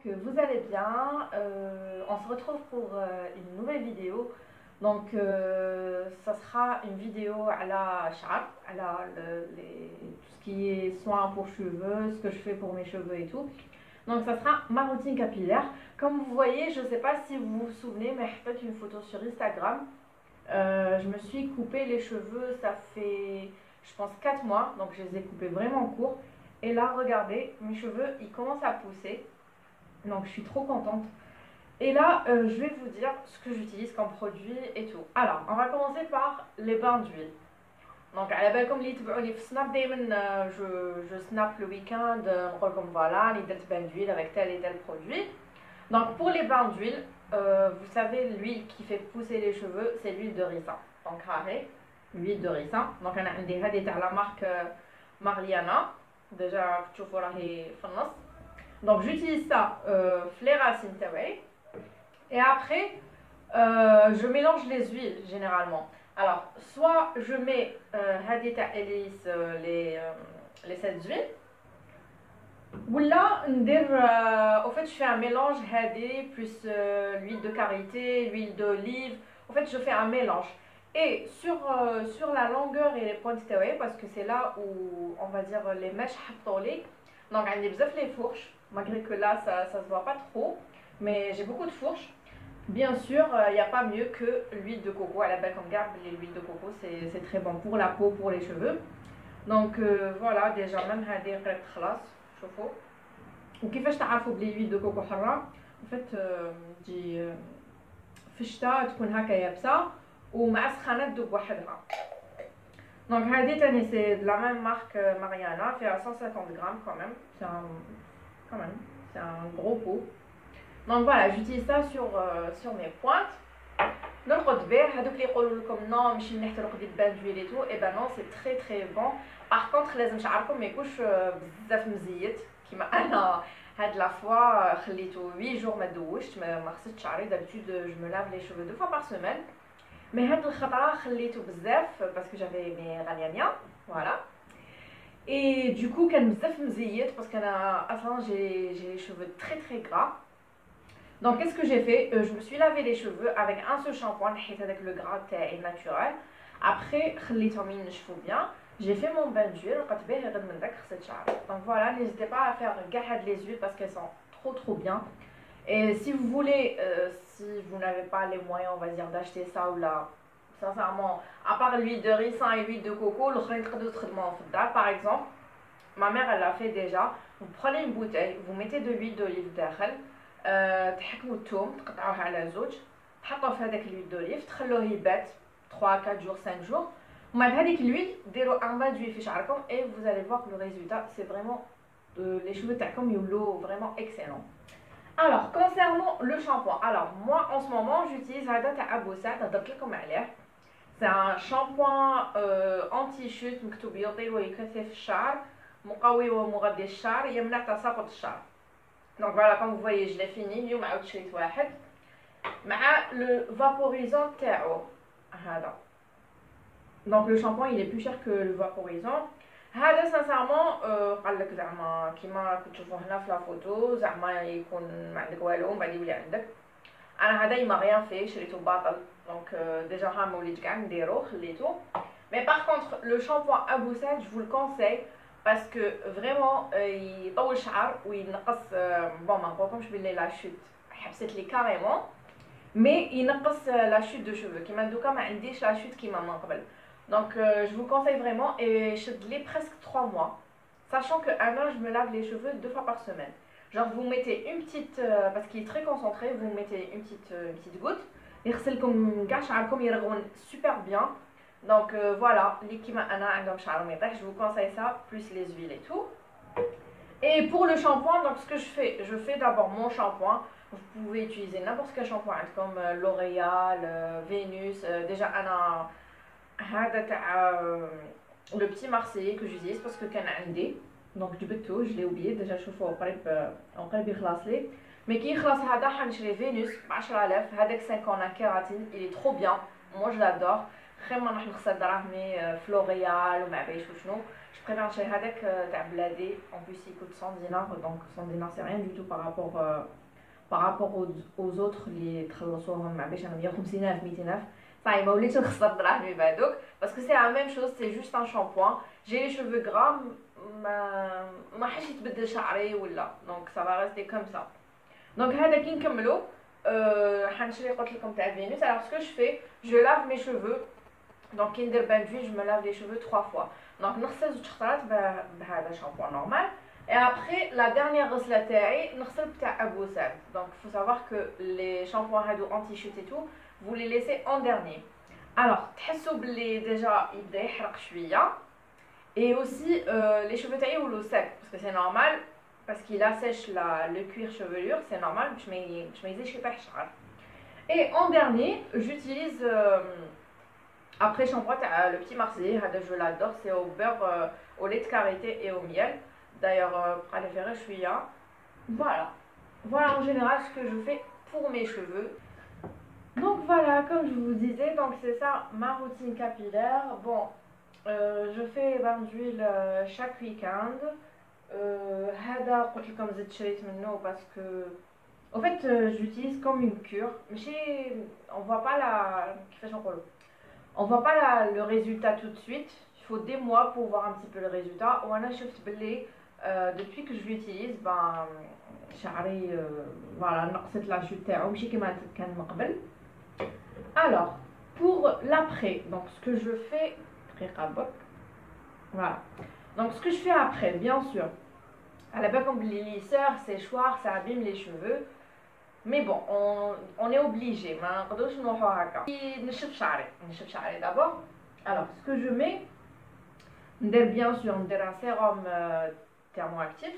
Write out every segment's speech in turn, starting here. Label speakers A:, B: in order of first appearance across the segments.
A: que vous allez bien. On se retrouve pour une nouvelle vidéo. Donc, ça sera une vidéo à la char, tout ce qui est soins pour cheveux, ce que je fais pour mes cheveux et tout. Donc, ça sera ma routine capillaire. Comme vous voyez, je ne sais pas si vous vous souvenez, mais j'ai fait une photo sur Instagram. Je me suis coupé les cheveux, ça fait, je pense, 4 mois. Donc, je les ai coupés vraiment courts. Et là, regardez, mes cheveux, ils commencent à pousser. Donc, je suis trop contente. Et là, je vais vous dire ce que j'utilise comme produit et tout. Alors, on va commencer par les bains d'huile. Donc, à la belle comme les snap je snap le week-end, comme voilà, les bains d'huile avec tel et tel produit. Donc, pour les bains d'huile, vous savez, l'huile qui fait pousser les cheveux, c'est l'huile de ricin. Donc, carré, l'huile de ricin. Donc, on a des à la marque Marliana. Déjà, tu vois là, donc, j'utilise ça, Flera Sintaway. Et après, je mélange les huiles généralement. Alors, soit je mets Hadita Elis, les 7 huiles, ou là, au fait, je fais un mélange Hadi plus l'huile de karité, l'huile d'olive. En fait, je fais un mélange. Et sur la longueur et les pointes taway, parce que c'est là où, on va dire, les mèches haptoli. Donc, on a les fourches, malgré que là, ça se voit pas trop. Mais j'ai beaucoup de fourches. Bien sûr, il n'y a pas mieux que l'huile de coco. À la belle comme garde, l'huile de coco, c'est très bon pour la peau, pour les cheveux. Donc voilà, déjà même هذه قريب تخلص شوفوا. وكيفاش تعرفوا بلي l'huile de coco حرة؟ en fait تجي في الشتاء تكون هكا يابسة ومع السخانة تذوب وحدها. Donc هذه تاني c'est de la même marque Mariana, fait à 150 grammes quand même. C'est un gros pot. Donc voilà, j'utilise ça sur mes pointes. L'autre verre, هذوك اللي يقولوا لكم non ماشي مليح ترقدي ببان d'huile et tout, et ben non, c'est très très bon. Par contre لازم تعرفوا ما يكونش بزاف مزيت كيما انا هاد لا فوا خليته 8 jours ما دوشت ما غسلتش شعري. d'habitude je me lave les cheveux 2 fois par semaine. Mais هاد الخطره خليته بزاف parce que j'avais mes غاليانيا voilà. Et du coup كان بزاف مزيت parce que j'ai les cheveux très très gras. Donc qu'est-ce que j'ai fait? Je me suis lavé les cheveux avec un seul shampoing avec le gras est naturel. Après bien, j'ai fait mon bain d'huile. Donc voilà, n'hésitez pas à faire gahad les huiles parce qu'elles sont trop bien. Et si vous voulez, si vous n'avez pas les moyens, on va dire, d'acheter ça ou là, sincèrement, à part l'huile de ricin et l'huile de coco, par exemple, ma mère elle l'a fait déjà. Vous prenez une bouteille, vous mettez de l'huile d'olive derrière. تحكموا الثوم تقطعوه على زوج تحطوه في هذاك l'huile d'olive تخلوه يبات 3 4 jours 5 jours ومع هذيك l'huile ديروا un bain d'huile في شعركم et vous allez voir le résultat. C'est vraiment les cheveux تاعكم يولوا vraiment excellent. Alors concernant le shampoing, alors moi en ce moment j'utilise هذا تاع ابوسات هضرت لكم عليه. C'est un shampoing anti-chute مكتوب يطيل ويكثف الشعر مقوي ومغذي الشعر يمنع تساقط الشعر. Donc voilà, comme vous voyez, je l'ai fini. اليوم عاود شريت واحد مع le vaporisant تاعو هذا. Donc le shampoing il est plus cher que le vaporisant. هذا sincèrement قال لك زعما كيما كتشوفوا هنا في لا فوتو زعما يكون ما عندك والو ومن بعد يولي عندك. انا هذا ما rien fait, شريته باطل. Donc déjà ها ما وليتش كاع نديرو خليته. Mais par contre le shampoing Aboussad je vous le conseille parce que vraiment يطول الشعر وينقص bon ما نقولكمش بلي لا شوت حبست لي كاريمون mais ينقص لا شوت دو شوفو كيما دوكا ما عنديش لا شوت كيما من قبل. Donc je vous conseille vraiment et je l'ai presque 3 mois sachant que un je me lave les cheveux 2 fois par semaine. Genre vous mettez une petite parce qu'il est très concentré, vous mettez une petite goutte يغسلكم كاع شعركم يرغون super bien. Donc voilà, je vous conseille ça, plus les huiles et tout. Et pour le shampoing, donc ce que je fais d'abord mon shampoing. Vous pouvez utiliser n'importe quel shampoing comme L'Oréal, Vénus. Déjà, le petit Marseillais que j'utilise parce que كان عندي. Donc du beto, je l'ai oublié. Déjà, je fais قريب يخلص لي. Mais qui يخلص هذا حنشري Vénus ب 10000. هذاك 5 ans en kératine, il est trop bien. Moi je l'adore. خير ما نروح نخسر دراهمي في لوريال وما عرفش وشنو. Je préfère نشري هذاك تاع بلادي. En plus il coûte 100 dinars, donc 100 dinars c'est rien du tout par rapport aux autres اللي تخلصوهم ما عرفش انا 150000 200000. صاي ما وليتش نخسر دراهمي بعدوك باسكو سي لا ميم شوز. سي جوست ان شامبوان. جي لي شوفو غرا ما حاش يتبدل شعري ولا دونك سا فا ريستي كوم سا. دونك هذا كي نكملو حنشري قلت لكم تاع فينوس. alors ce que je fais je lave mes cheveux. donc كي ندير بان d'huile je me lave les cheveux 3 fois. donc نغسل زوج خطرات بهذا شامبوان نورمال. et après la dernière غسله تاعي نغسل بتاع ابو سعد. donc faut savoir que les shampoings هادو anti chute et tout vous les laissez en dernier. alors تحسوا بلي ديجا يبدا يحرق شويه. et aussi les cheveux taillés ou l'eau sec parce que c'est normal parce qu'il assèche le cuir chevelure, c'est normal. je mets pas cher. Et en dernier j'utilise après shampoing le petit marseillais. je l'adore, c'est au beurre, au lait de karité et au miel. d'ailleurs préféré je suis là. Voilà en général ce que je fais pour mes cheveux. donc voilà, comme je vous disais, donc c'est ça ma routine capillaire. bon je fais bain d'huile chaque week-end. هذا قلت لكم زدت شريت منه parce que en fait j'utilise comme une cure. ماشي on voit pas كيفاش نقولوا on voit pas le résultat tout de suite. il faut des mois pour voir un petit peu le résultat. وانا شفت باللي depuis que je l'utilise ben شعري voilà نقصت لا شوت تاعو ماشي كيما كان من قبل. alors pour l'après, donc ce que je fais voilà. donc ce que je fais après, bien sûr à la base comme les lisseurs séchoirs ça abîme les cheveux. mais bon on est obligé. ما نقدروش نروحو هكا. نشف شعري d'abord. alors ce que je mets ندير bien sûr ندير un sérum thermoactif.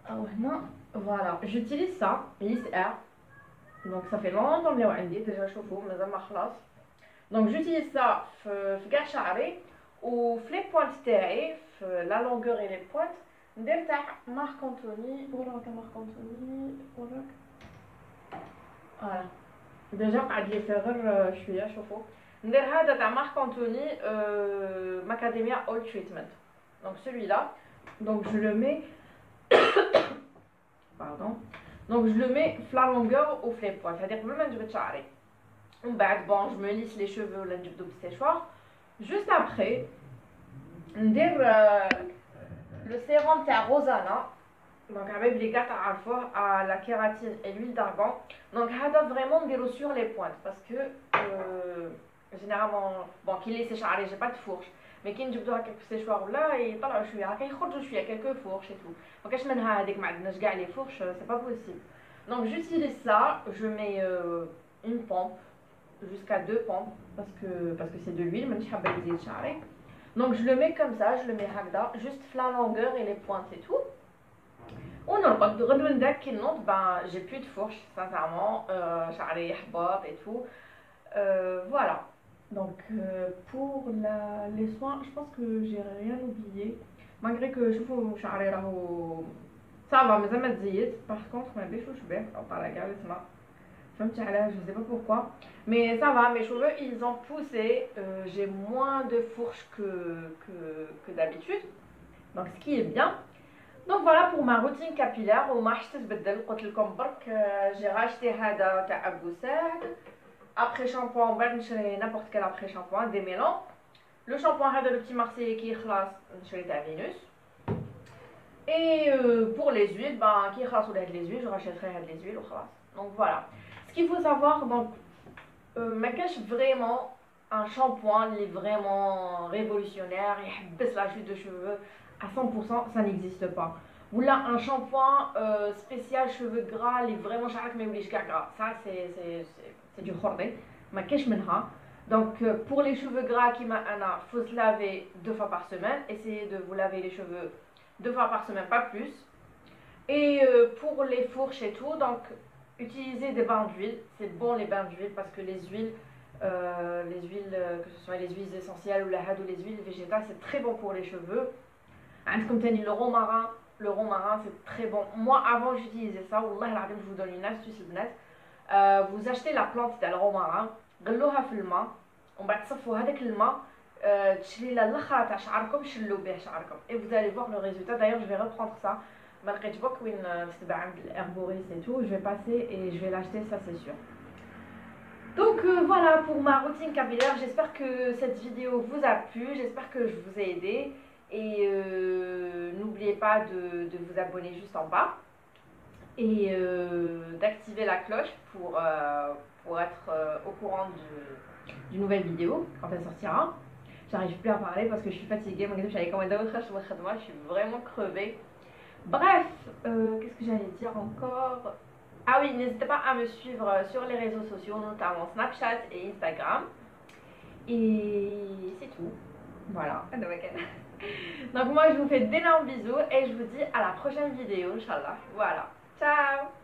A: هنا voilà j'utilise ça Liss Air. donc ça fait longtemps اللي عندي ديجا شوفوا مازال ما خلاص. donc j'utilise ça في كاع شعري وفي لي بوينت تاعي في لا لونغور اي لي بوينت ندير تاع مارك انطوني. وراك مارك انطوني وراك فوالا ديجا قعد لي فيه غير شويه. شوفوا ندير هذا تاع مارك انطوني ماكاديميا اول تريتمنت. donc celui-là donc je le mets pardon. donc je le mets في لا لونغور و في لي بوينت. هذه قبل ما نجبد شعري. ومن بعد bon je me lisse les cheveux ولا نجبدو بالسيشوار. juste après ندير le sérum تاع روزانا. donc avec les gars تعرفوه à la kératine et l'huile d'argan. donc هذا vraiment نديرو sur les pointes parce que généralement bon كي لي شعري j'ai pas de fourche. mais كي نجبدو هكا بالسيشوار ولا يطلعوا شويه هكا يخرجوا شويه quelques fourches et tout. ما كاش منها هذيك ما عندناش كاع les fourches, c'est pas possible. donc j'utilise ça. je mets une pompe jusqu'à 2 pompes parce que c'est de l'huile. مانيش حابه نزيد شعري. donc je le mets comme ça, je le mets هكذا juste في la longueur et les pointes et tout. ونربط غدوه نداك كي نوض ben j'ai plus de fourche sincèrement. شعري يحبط et tout. voilà. donc pour les soins je pense que j'ai rien oublié malgré que شوفوا شعري راهو ça va مازال ما تزيد. par contre ما بيشوش به او طالع كاع السما فهمتي علاش je sais pas pourquoi mais ça va. mes cheveux ils ont poussé. j'ai moins de fourches que d'habitude, donc ce qui est bien. donc voilà pour ma routine capillaire. وما حش تتبدل قلت لكم برك. j'ai racheté هذا تاع ابو سعد. après shampoing بعد نشري n'importe quel après shampoing démêlant. le shampoing هذا le petit marseillais كي يخلص نشري تاع فينوس. et pour les huiles ben كي يخلصوا لي هاد les huiles je rachèterai هاد les huiles وخلاص. donc voilà ce qu'il faut savoir. donc ما كاش vraiment un shampoing اللي vraiment révolutionnaire يحبس la chute de cheveux à 100%, ça n'existe pas. ou là un shampoing spécial cheveux gras اللي vraiment شعرك ما يوليش كاع gras. ça c'est du خردي ما كاش منها. donc pour les cheveux gras كيما انا faut se laver 2 fois par semaine. essayez de vous laver les cheveux 2 fois par semaine, pas plus. et pour les fourches et tout, donc utilisez des bains d'huile. c'est bon les bains d'huile parce que les huiles que ce soit les huiles essentielles ou les huiles végétales, c'est très bon pour les cheveux. comme تاني le romarin c'est très bon. moi avant j'utilisais ça. والله العظيم je vous donne une astuce البنات. vous achetez la plante تاع le romarin غلوها في الماء ومن بعد تصفوا هذاك الماء تشلي الاخر تاع شعركم شلوا به شعركم et vous allez voir le résultat. D'ailleurs je vais reprendre ça, ما لقيتش بوك وين تتباع عند الهربوريس et tout, je vais passer et je vais l'acheter, ça c'est sûr. Donc voilà pour ma routine capillaire, j'espère que cette vidéo vous a plu, j'espère que je vous ai aidé et n'oubliez pas de vous abonner juste en bas et d'activer la cloche pour être au courant d'une nouvelle vidéo quand elle sortira. J'arrive plus à parler parce que je suis fatiguée, je suis vraiment crevée. Bref, qu'est-ce que j'allais dire encore? Ah oui, n'hésitez pas à me suivre sur les réseaux sociaux, notamment Snapchat et Instagram. Et c'est tout. Voilà. Donc moi je vous fais d'énormes bisous et je vous dis à la prochaine vidéo, Inch'Allah. Voilà. Ciao!